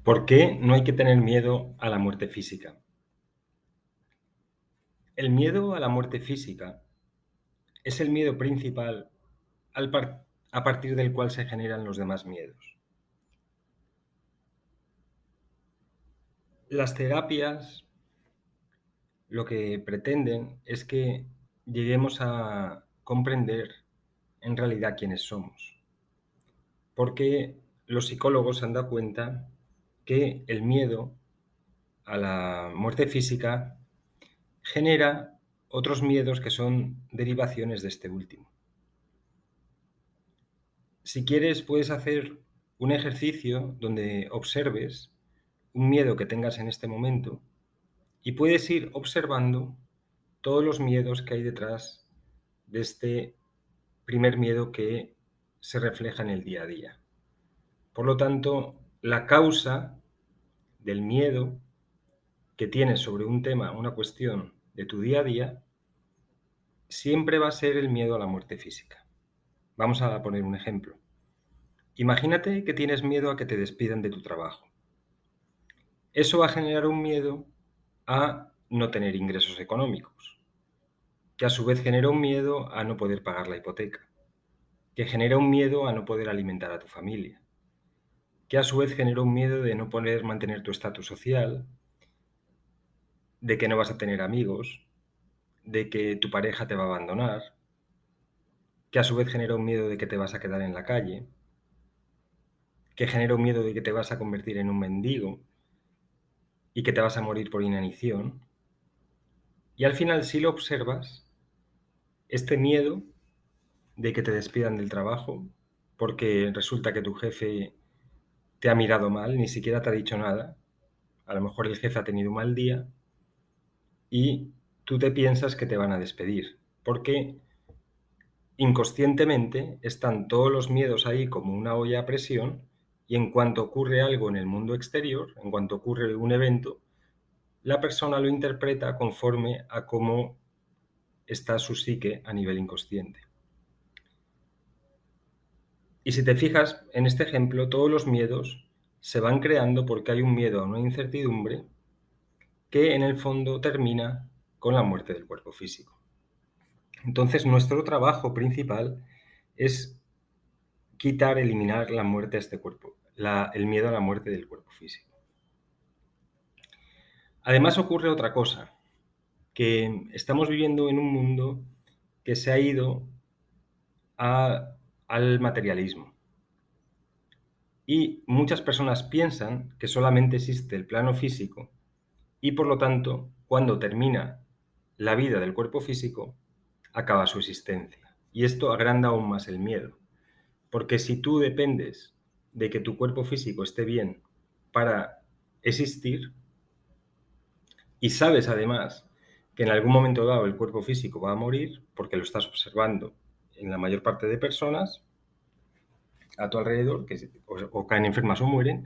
¿Por qué no hay que tener miedo a la muerte física? El miedo a la muerte física es el miedo principal a partir del cual se generan los demás miedos. Las terapias lo que pretenden es que lleguemos a comprender en realidad quiénes somos, porque los psicólogos se han dado cuenta que el miedo a la muerte física genera otros miedos que son derivaciones de este último. Si quieres, puedes hacer un ejercicio donde observes un miedo que tengas en este momento y puedes ir observando todos los miedos que hay detrás de este primer miedo que se refleja en el día a día. Por lo tanto, la causa del miedo que tienes sobre un tema, una cuestión de tu día a día, siempre va a ser el miedo a la muerte física. Vamos a poner un ejemplo. Imagínate que tienes miedo a que te despidan de tu trabajo. Eso va a generar un miedo a no tener ingresos económicos, que a su vez genera un miedo a no poder pagar la hipoteca, que genera un miedo a no poder alimentar a tu familia, que a su vez genera un miedo de no poder mantener tu estatus social, de que no vas a tener amigos, de que tu pareja te va a abandonar, que a su vez genera un miedo de que te vas a quedar en la calle, que genera un miedo de que te vas a convertir en un mendigo y que te vas a morir por inanición. Y al final, si lo observas, este miedo de que te despidan del trabajo porque resulta que tu jefe te ha mirado mal, ni siquiera te ha dicho nada, a lo mejor el jefe ha tenido un mal día y tú te piensas que te van a despedir, porque inconscientemente están todos los miedos ahí como una olla a presión y en cuanto ocurre algo en el mundo exterior, en cuanto ocurre un evento, la persona lo interpreta conforme a cómo está su psique a nivel inconsciente. Y si te fijas en este ejemplo, todos los miedos se van creando porque hay un miedo a una incertidumbre que en el fondo termina con la muerte del cuerpo físico. Entonces, nuestro trabajo principal es eliminar la muerte a este cuerpo, el miedo a la muerte del cuerpo físico. Además ocurre otra cosa, que estamos viviendo en un mundo que se ha ido al materialismo. Y muchas personas piensan que solamente existe el plano físico y por lo tanto, cuando termina la vida del cuerpo físico, acaba su existencia. Y esto agranda aún más el miedo, porque si tú dependes de que tu cuerpo físico esté bien para existir y sabes además que en algún momento dado el cuerpo físico va a morir, porque lo estás observando en la mayor parte de personas a tu alrededor, que o caen enfermas o mueren,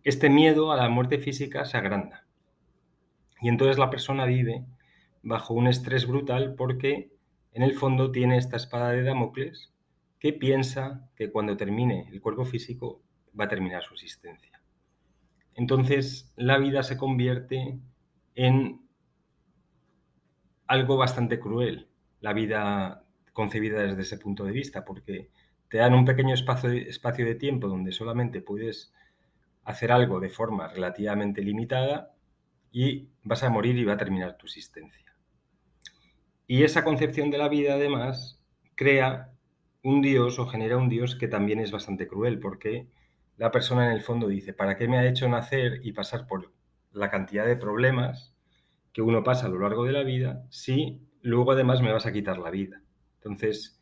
este miedo a la muerte física se agranda. Y entonces la persona vive bajo un estrés brutal porque en el fondo tiene esta espada de Damocles que piensa que cuando termine el cuerpo físico va a terminar su existencia. Entonces la vida se convierte en algo bastante cruel, la vida concebida desde ese punto de vista, porque te dan un pequeño espacio de tiempo donde solamente puedes hacer algo de forma relativamente limitada y vas a morir y va a terminar tu existencia. Y esa concepción de la vida, además, crea un Dios o genera un Dios que también es bastante cruel, porque la persona en el fondo dice, ¿para qué me ha hecho nacer y pasar por la cantidad de problemas que uno pasa a lo largo de la vida si luego además me vas a quitar la vida? Entonces,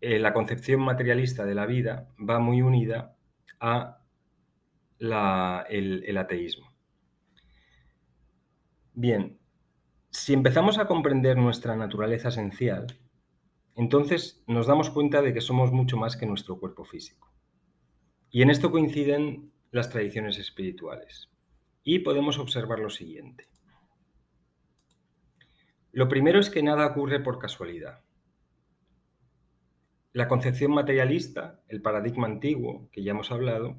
la concepción materialista de la vida va muy unida a el ateísmo. Bien, si empezamos a comprender nuestra naturaleza esencial, entonces nos damos cuenta de que somos mucho más que nuestro cuerpo físico. Y en esto coinciden las tradiciones espirituales. Y podemos observar lo siguiente. Lo primero es que nada ocurre por casualidad. La concepción materialista, el paradigma antiguo que ya hemos hablado,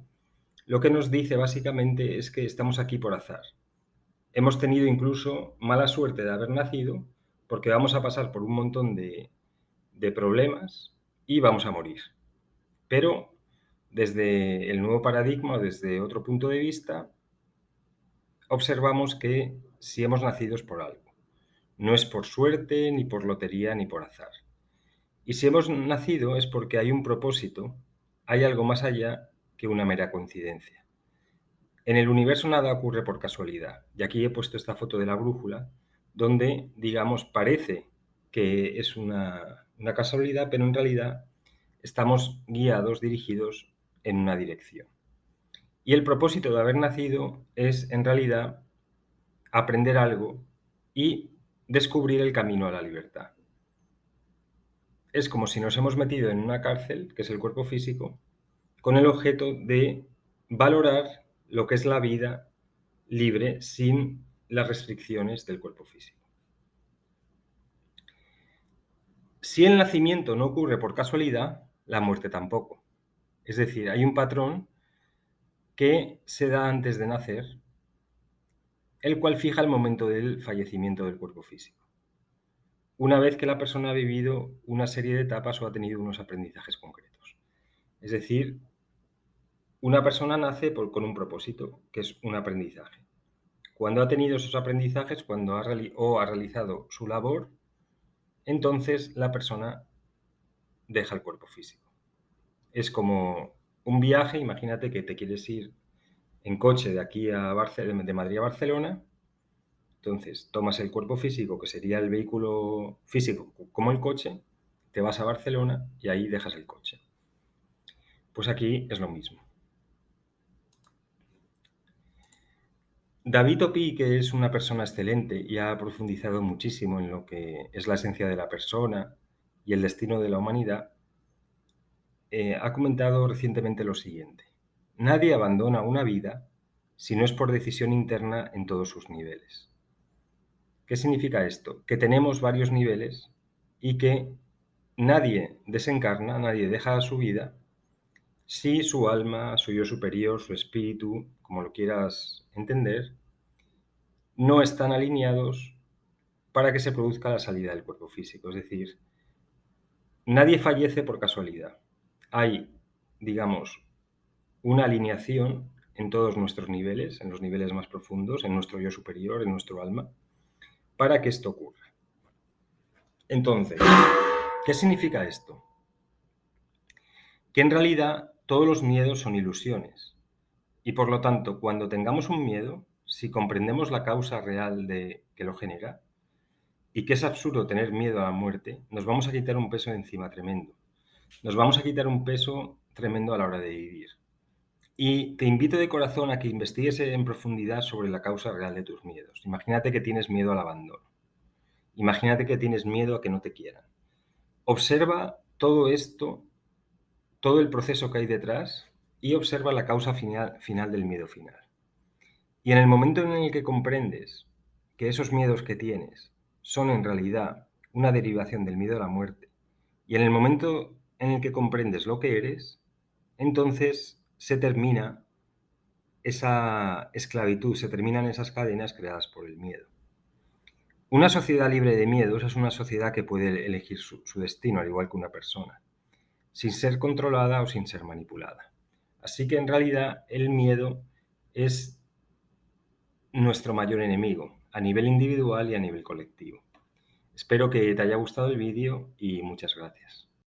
lo que nos dice básicamente es que estamos aquí por azar. Hemos tenido incluso mala suerte de haber nacido porque vamos a pasar por un montón de problemas y vamos a morir. Pero desde el nuevo paradigma o desde otro punto de vista, observamos que si hemos nacido es por algo. No es por suerte, ni por lotería, ni por azar. Y si hemos nacido es porque hay un propósito, hay algo más allá que una mera coincidencia. En el universo nada ocurre por casualidad. Y aquí he puesto esta foto de la brújula, donde, digamos, parece que es una casualidad, pero en realidad estamos guiados, dirigidos en una dirección. Y el propósito de haber nacido es, en realidad, aprender algo y descubrir el camino a la libertad. Es como si nos hemos metido en una cárcel, que es el cuerpo físico, con el objeto de valorar lo que es la vida libre sin las restricciones del cuerpo físico. Si el nacimiento no ocurre por casualidad, la muerte tampoco. Es decir, hay un patrón que se da antes de nacer, el cual fija el momento del fallecimiento del cuerpo físico. Una vez que la persona ha vivido una serie de etapas o ha tenido unos aprendizajes concretos. Es decir, una persona nace con un propósito, que es un aprendizaje. Cuando ha tenido esos aprendizajes, cuando ha realizado su labor, entonces la persona deja el cuerpo físico. Es como un viaje, imagínate que te quieres ir en coche de aquí a de Madrid a Barcelona, entonces tomas el cuerpo físico, que sería el vehículo físico como el coche, te vas a Barcelona y ahí dejas el coche. Pues aquí es lo mismo. David Opie, que es una persona excelente y ha profundizado muchísimo en lo que es la esencia de la persona y el destino de la humanidad, ha comentado recientemente lo siguiente: nadie abandona una vida si no es por decisión interna en todos sus niveles. ¿Qué significa esto? Que tenemos varios niveles y que nadie desencarna, nadie deja su vida si su alma, su yo superior, su espíritu, como lo quieras entender, no están alineados para que se produzca la salida del cuerpo físico. Es decir, nadie fallece por casualidad. Hay, digamos, una alineación en todos nuestros niveles, en los niveles más profundos, en nuestro yo superior, en nuestro alma, para que esto ocurra. Entonces, ¿qué significa esto? Que en realidad todos los miedos son ilusiones. Y por lo tanto, cuando tengamos un miedo, si comprendemos la causa real de que lo genera, y que es absurdo tener miedo a la muerte, nos vamos a quitar un peso de encima tremendo. Nos vamos a quitar un peso tremendo a la hora de vivir. Y te invito de corazón a que investigues en profundidad sobre la causa real de tus miedos. Imagínate que tienes miedo al abandono. Imagínate que tienes miedo a que no te quieran. Observa todo esto, todo el proceso que hay detrás y observa la causa final del miedo final. Y en el momento en el que comprendes que esos miedos que tienes son en realidad una derivación del miedo a la muerte, y en el momento en el que comprendes lo que eres, entonces se termina esa esclavitud, se terminan esas cadenas creadas por el miedo. Una sociedad libre de miedos es una sociedad que puede elegir su destino, al igual que una persona, sin ser controlada o sin ser manipulada. Así que en realidad el miedo es nuestro mayor enemigo, a nivel individual y a nivel colectivo. Espero que te haya gustado el vídeo y muchas gracias.